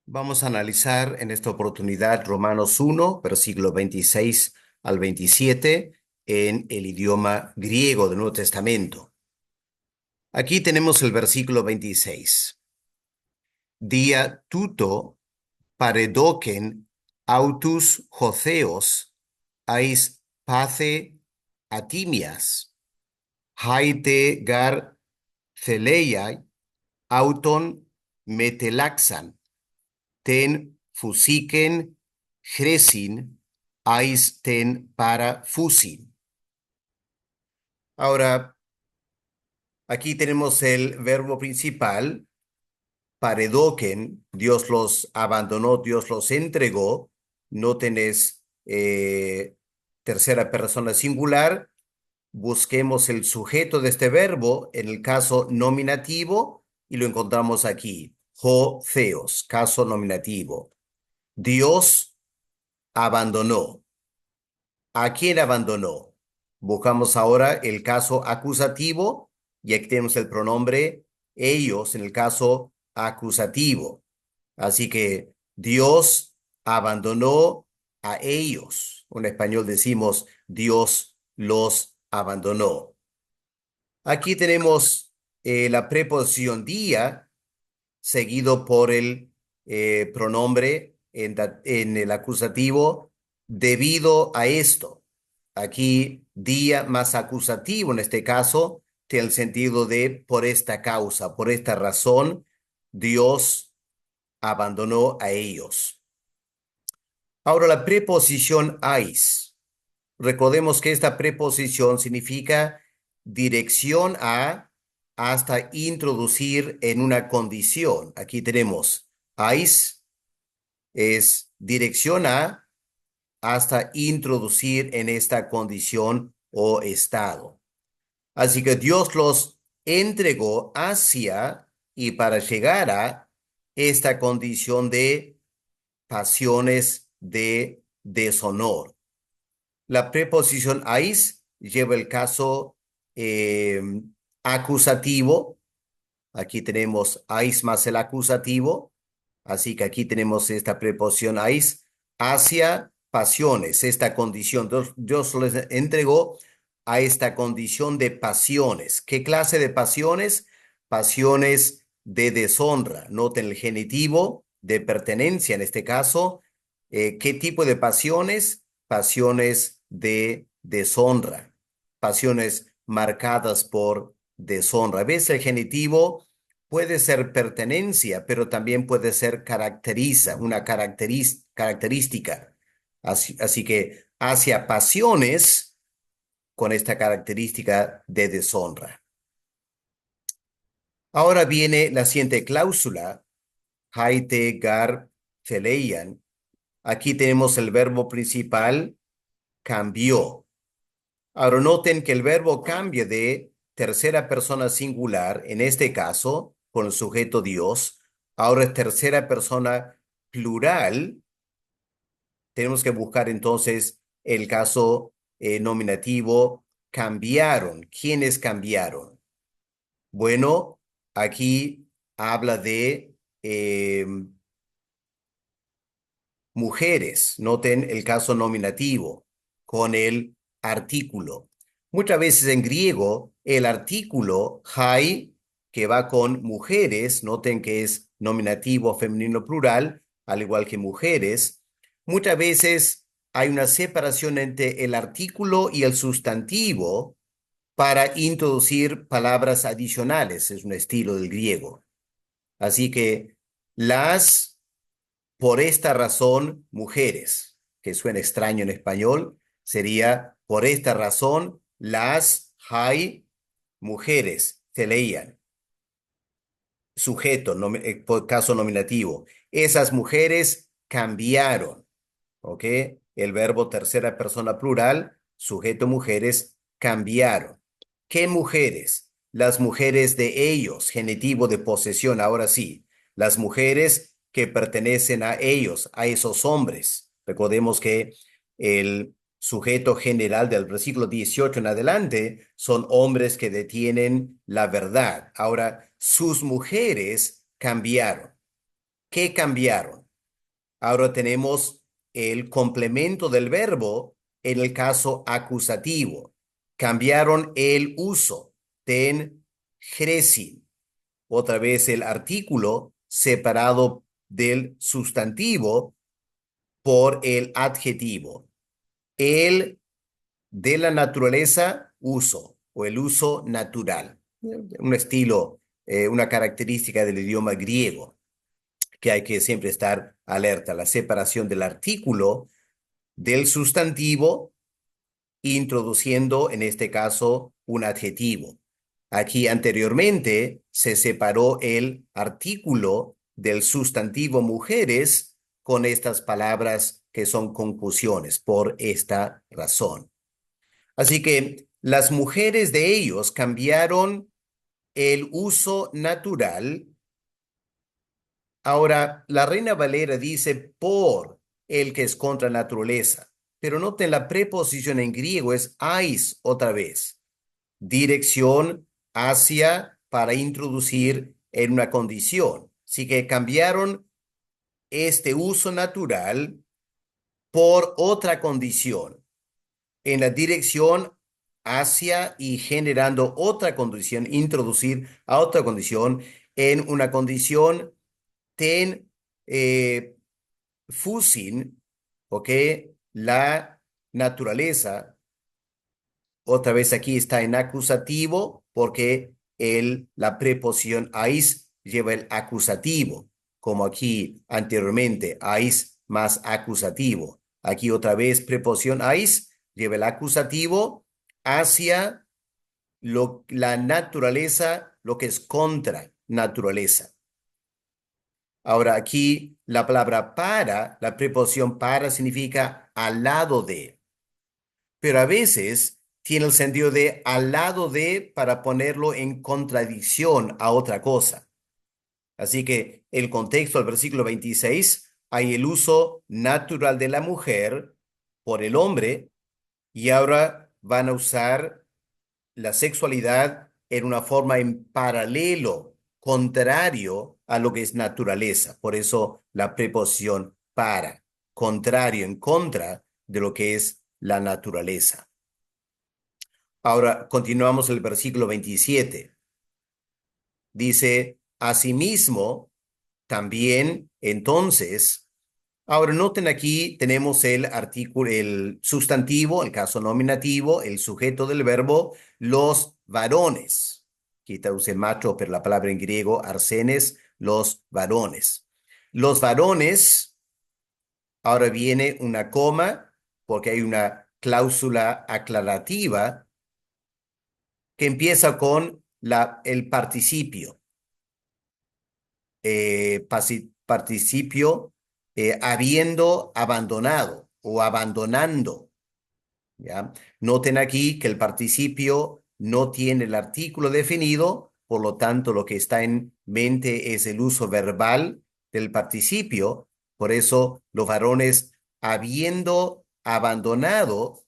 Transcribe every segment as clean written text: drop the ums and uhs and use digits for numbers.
Vamos a analizar en esta oportunidad Romanos 1, versículo 26 al 27, en el idioma griego del Nuevo Testamento. Aquí tenemos el versículo 26. Dia tuto paredoken autus hotheos ais pathe atimias, haite gar celeiai auton metelaxan ten fusiken Gresin, ais ten para fusin. Ahora, aquí tenemos el verbo principal, paredoken, Dios los abandonó, Dios los entregó. No tenés tercera persona singular. Busquemos el sujeto de este verbo en el caso nominativo y lo encontramos aquí. Ho theos, caso nominativo. Dios abandonó. ¿A quién abandonó? Buscamos ahora el caso acusativo y aquí tenemos el pronombre ellos en el caso acusativo. Así que Dios abandonó a ellos. En español decimos Dios los abandonó. Aquí tenemos la preposición día seguido por el pronombre en el acusativo debido a esto. Aquí, día más acusativo en este caso, tiene el sentido de por esta causa, por esta razón, Dios abandonó a ellos. Ahora, la preposición ais. Recordemos que esta preposición significa dirección a hasta introducir en una condición. Aquí tenemos ais es dirección a hasta introducir en esta condición o estado. Así que Dios los entregó hacia y para llegar a esta condición de pasiones de deshonor. La preposición ais lleva el caso eh, acusativo. Aquí tenemos ais más el acusativo. Así que aquí tenemos esta preposición ais hacia pasiones, esta condición. Dios les entregó a esta condición de pasiones. ¿Qué clase de pasiones? Pasiones de deshonra. Noten el genitivo de pertenencia en este caso. ¿Qué tipo de pasiones? Pasiones de deshonra. Pasiones marcadas por deshonra. ¿Ves? El genitivo puede ser pertenencia, pero también puede ser una característica. Así que hacia pasiones con esta característica de deshonra. Ahora viene la siguiente cláusula, haite gar teleian. Aquí tenemos el verbo principal, cambió. Ahora noten que el verbo cambia de tercera persona singular, en este caso, con el sujeto Dios. Ahora es tercera persona plural. Tenemos que buscar entonces el caso nominativo, cambiaron. ¿Quiénes cambiaron? Bueno, aquí habla de mujeres. Noten el caso nominativo con el artículo. Muchas veces en griego, el artículo hai, que va con mujeres, noten que es nominativo femenino plural, al igual que mujeres. Muchas veces hay una separación entre el artículo y el sustantivo para introducir palabras adicionales. Es un estilo del griego. Así que las por esta razón, mujeres, que suena extraño en español, sería por esta razón, las hay mujeres, se leían. Sujeto, por caso nominativo. Esas mujeres cambiaron, ¿ok? El verbo tercera persona plural, sujeto mujeres, cambiaron. ¿Qué mujeres? Las mujeres de ellos, genitivo de posesión, ahora sí. Las mujeres que pertenecen a ellos, a esos hombres. Recordemos que el sujeto general del versículo 18 en adelante son hombres que detienen la verdad. Ahora, sus mujeres cambiaron. ¿Qué cambiaron? Ahora tenemos el complemento del verbo en el caso acusativo. Cambiaron el uso. Ten gresin. Otra vez el artículo separado del sustantivo por el adjetivo. El de la naturaleza, uso, o el uso natural. Un estilo, una característica del idioma griego que hay que siempre estar alerta. La separación del artículo del sustantivo, introduciendo en este caso un adjetivo. Aquí anteriormente se separó el artículo del sustantivo mujeres con estas palabras que son confusiones por esta razón. Así que las mujeres de ellos cambiaron el uso natural. Ahora, la Reina Valera dice por el que es contra naturaleza, pero noten la preposición en griego es ais otra vez. Dirección hacia para introducir en una condición. Así que cambiaron este uso natural por otra condición. En la dirección hacia y generando otra condición, introducir a otra condición en una condición ten fusin, ¿ok? La naturaleza, otra vez aquí está en acusativo porque la preposición ais lleva el acusativo, como aquí anteriormente, ais más acusativo. Aquí otra vez preposición ais lleva el acusativo hacia la naturaleza, lo que es contra naturaleza. Ahora aquí la palabra para, la preposición para significa al lado de, pero a veces tiene el sentido de al lado de para ponerlo en contradicción a otra cosa. Así que el contexto del versículo 26 hay el uso natural de la mujer por el hombre y ahora van a usar la sexualidad en una forma en paralelo, contrario a lo que es naturaleza. Por eso la preposición para, contrario, en contra de lo que es la naturaleza. Ahora continuamos el versículo 27. Dice, asimismo, también, entonces, ahora noten aquí tenemos el artículo, el sustantivo, el caso nominativo, el sujeto del verbo, los varones. Aquí traduce macho, pero la palabra en griego, arsenes, los varones. Los varones, ahora viene una coma, porque hay una cláusula aclarativa que empieza con el participio. Participio habiendo abandonado o abandonando, ¿ya? Noten aquí que el participio no tiene el artículo definido, por lo tanto lo que está en mente es el uso verbal del participio. Por eso los varones habiendo abandonado,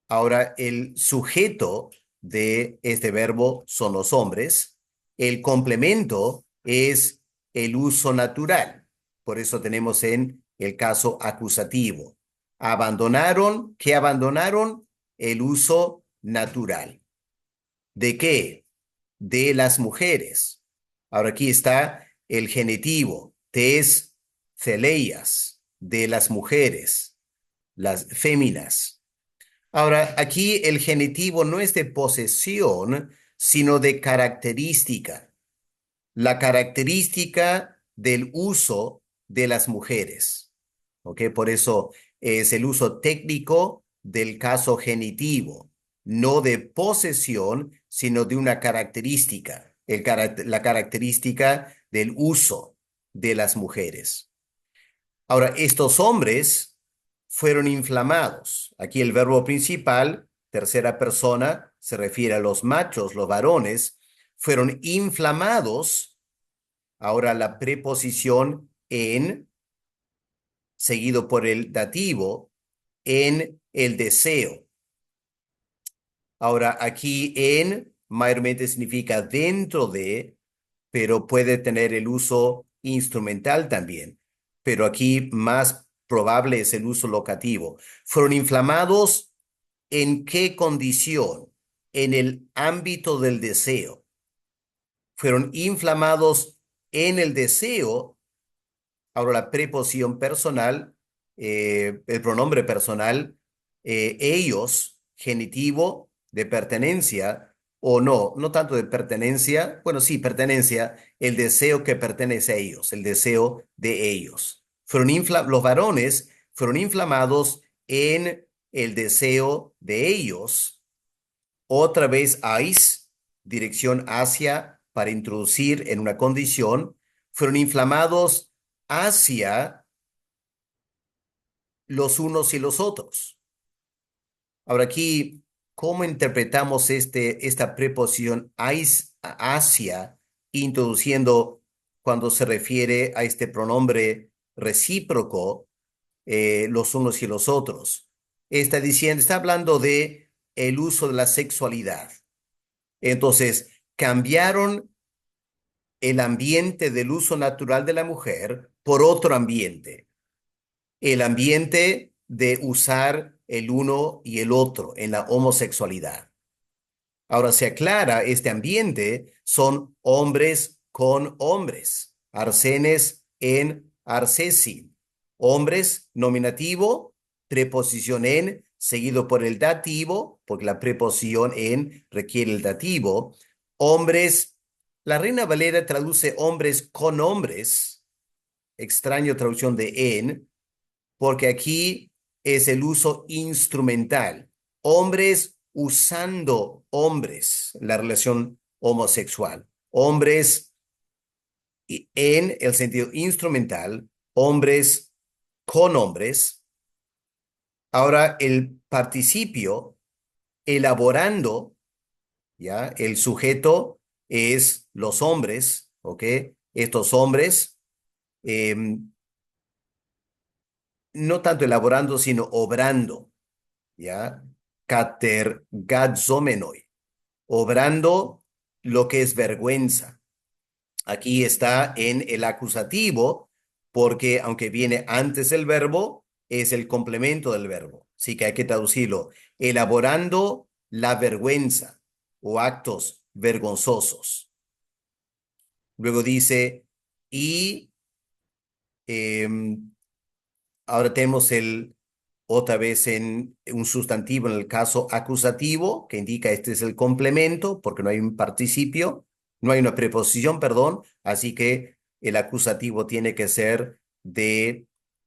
ahora el sujeto de este verbo son los hombres, el complemento es el uso natural. Por eso tenemos en el caso acusativo. Abandonaron, ¿qué abandonaron? El uso natural. ¿De qué? De las mujeres. Ahora aquí está el genitivo, tes celeias, de las mujeres, las féminas. Ahora, aquí el genitivo no es de posesión, sino de característica. La característica del uso de las mujeres. ¿Ok? Por eso es el uso técnico del caso genitivo, no de posesión, sino de una característica, la característica del uso de las mujeres. Ahora, estos hombres fueron inflamados. Aquí el verbo principal, tercera persona, se refiere a los machos, los varones, fueron inflamados. Ahora la preposición en, seguido por el dativo, en el deseo. Ahora aquí en mayormente significa dentro de, pero puede tener el uso instrumental también, pero aquí más probable es el uso locativo. Fueron inflamados ¿en qué condición? En el ámbito del deseo. Fueron inflamados en el deseo. Ahora la preposición personal, el pronombre personal, ellos, genitivo de pertenencia o no, no tanto de pertenencia, bueno, sí, pertenencia, el deseo que pertenece a ellos, el deseo de ellos. Los varones fueron inflamados en el deseo de ellos, otra vez ais, dirección hacia, para introducir en una condición, fueron inflamados hacia los unos y los otros. Ahora aquí, ¿cómo interpretamos esta preposición hacia, introduciendo cuando se refiere a este pronombre recíproco, los unos y los otros? Está hablando de el uso de la sexualidad. Entonces, cambiaron el ambiente del uso natural de la mujer por otro ambiente, el ambiente de usar el uno y el otro en la homosexualidad. Ahora se aclara, este ambiente son hombres con hombres, arsenes en arcesin, hombres nominativo, preposición en, seguido por el dativo, porque la preposición en requiere el dativo, hombres, la Reina Valera traduce hombres con hombres, extraño traducción de en, porque aquí es el uso instrumental. Hombres usando hombres, la relación homosexual. Hombres en el sentido instrumental, hombres con hombres. Ahora el participio, elaborando, ¿ya? El sujeto es los hombres, ¿ok? Estos hombres, no tanto elaborando, sino obrando. ¿Ya? Katergazomenoi, obrando lo que es vergüenza. Aquí está en el acusativo, porque aunque viene antes el verbo, es el complemento del verbo. Así que hay que traducirlo. Elaborando la vergüenza o actos vergonzosos. Luego dice, y em, ahora tenemos otra vez en un sustantivo en el caso acusativo, que indica este es el complemento, porque no hay un participio, no hay una preposición, perdón, así que el acusativo tiene que ser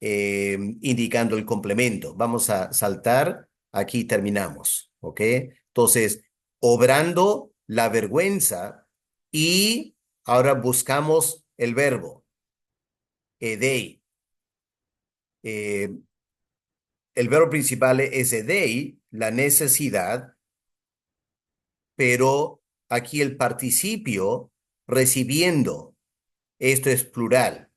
indicando el complemento. Vamos a saltar, aquí terminamos, ¿ok? Entonces, obrando la vergüenza y ahora buscamos el verbo, edei. Eh, El verbo principal es edei, la necesidad, pero aquí el participio recibiendo, esto es plural.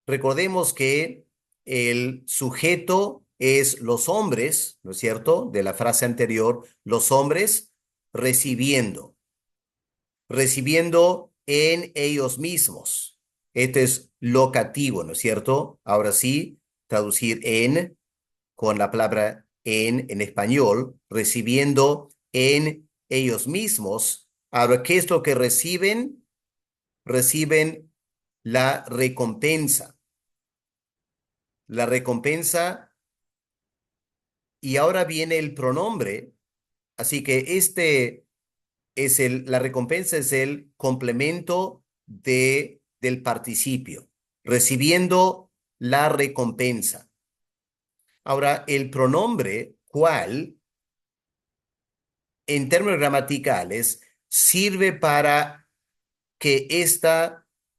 Recordemos que el sujeto es los hombres, ¿no es cierto? De la frase anterior, los hombres recibiendo, recibiendo en ellos mismos. Esto es locativo, ¿no es cierto? Ahora sí, traducir en con la palabra en español, recibiendo en ellos mismos. Ahora, ¿qué es lo que reciben? Reciben la recompensa. La recompensa, y ahora viene el pronombre, así que la recompensa es el complemento del participio, recibiendo la recompensa. Ahora, el pronombre cual en términos gramaticales, sirve para que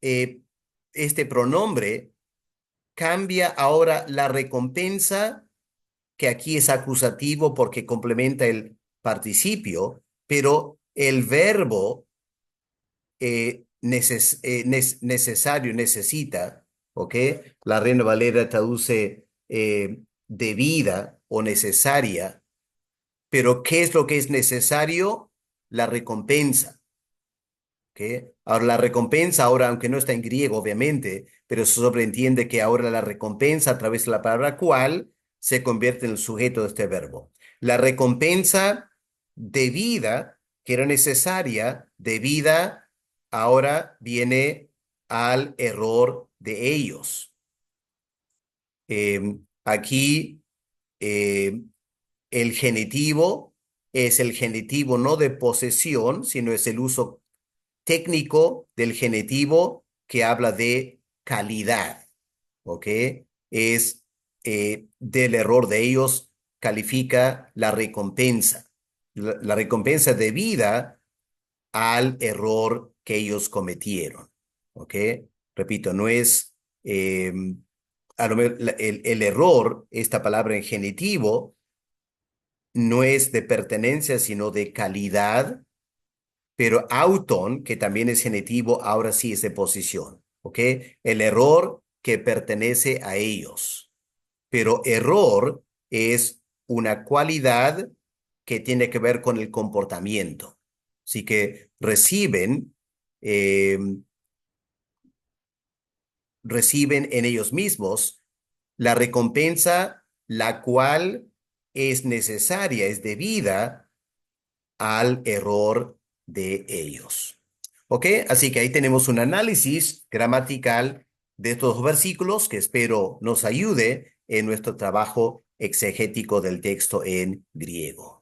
eh, este pronombre cambia ahora la recompensa, que aquí es acusativo porque complementa el participio, pero el verbo necesario, necesita, ¿ok? La Reina Valera traduce debida o necesaria. Pero ¿qué es lo que es necesario? La recompensa, ¿ok? Ahora la recompensa, ahora aunque no está en griego, obviamente, pero se sobreentiende que ahora la recompensa a través de la palabra cual se convierte en el sujeto de este verbo. La recompensa debida, que era necesaria, debida, ahora viene al error de ellos. Aquí eh, el genitivo es el genitivo no de posesión, sino es el uso técnico del genitivo que habla de calidad, ¿ok? Es del error de ellos, califica la recompensa. La recompensa debida al error que ellos cometieron, ¿ok? Repito, no es, a lo mejor el error, esta palabra en genitivo, no es de pertenencia, sino de calidad, pero auton, que también es genitivo, ahora sí es de posición, ¿ok? El error que pertenece a ellos, pero error es una cualidad que tiene que ver con el comportamiento. Así que eh, reciben en ellos mismos la recompensa, la cual es necesaria, es debida al error de ellos. ¿Ok? Así que ahí tenemos un análisis gramatical de estos dos versículos que espero nos ayude en nuestro trabajo exegético del texto en griego.